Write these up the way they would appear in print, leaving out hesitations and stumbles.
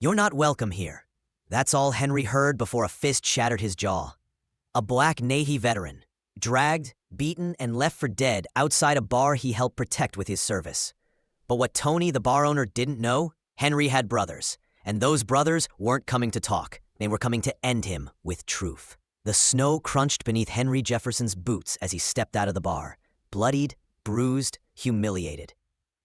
"You're not welcome here." That's all Henry heard before a fist shattered his jaw. A black Navy veteran, dragged, beaten, and left for dead outside a bar he helped protect with his service. But what Tony, the bar owner, didn't know, Henry had brothers, and those brothers weren't coming to talk. They were coming to end him with truth. The snow crunched beneath Henry Jefferson's boots as he stepped out of the bar, bloodied, bruised, humiliated.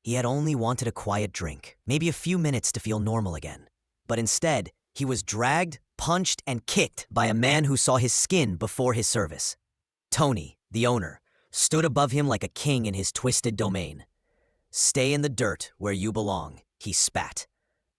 He had only wanted a quiet drink, maybe a few minutes to feel normal again. But instead, he was dragged, punched, and kicked by a man who saw his skin before his service. Tony, the owner, stood above him like a king in his twisted domain. "Stay in the dirt where you belong," he spat.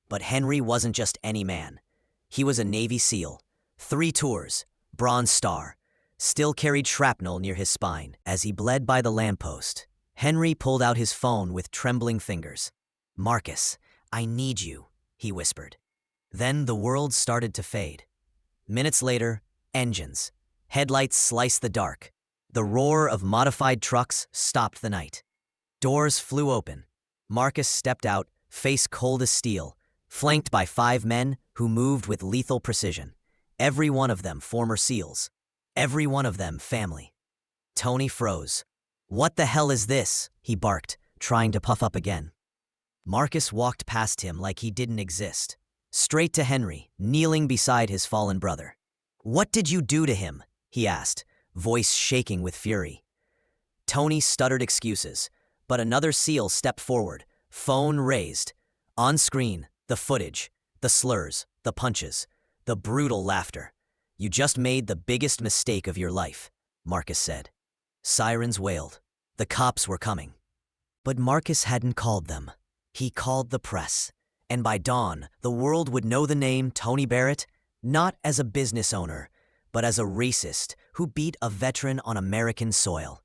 But Henry wasn't just any man. He was a Navy SEAL, 3 tours, Bronze Star, still carried shrapnel near his spine. As he bled by the lamppost, Henry pulled out his phone with trembling fingers. "Marcus, I need you," he whispered. Then the world started to fade. Minutes later, engines, headlights sliced the dark. The roar of modified trucks stopped the night. Doors flew open. Marcus stepped out, face cold as steel, flanked by 5 men who moved with lethal precision. Every one of them former SEALs. Every one of them family. Tony froze. "What the hell is this?" he barked, trying to puff up again. Marcus walked past him like he didn't exist, straight to Henry, kneeling beside his fallen brother. "What did you do to him?" he asked, voice shaking with fury. Tony stuttered excuses, but another SEAL stepped forward, phone raised. On screen, the footage, the slurs, the punches, the brutal laughter. "You just made the biggest mistake of your life," Marcus said. Sirens wailed. The cops were coming. But Marcus hadn't called them. He called the press. And by dawn, the world would know the name Tony Barrett, not as a business owner, but as a racist who beat a veteran on American soil.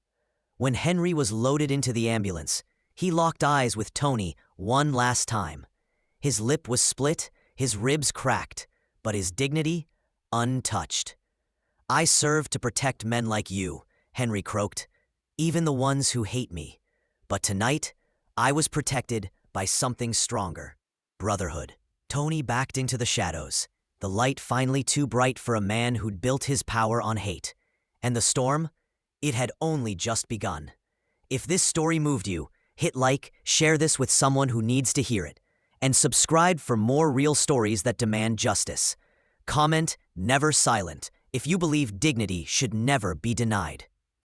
When Henry was loaded into the ambulance, he locked eyes with Tony one last time. His lip was split, his ribs cracked, but his dignity untouched. "I serve to protect men like you," Henry croaked, "even the ones who hate me. But tonight, I was protected by something stronger. Brotherhood." Tony backed into the shadows, the light finally too bright for a man who'd built his power on hate. And the storm? It had only just begun. If this story moved you, hit like, share this with someone who needs to hear it, and subscribe for more real stories that demand justice. Comment, never silent, if you believe dignity should never be denied.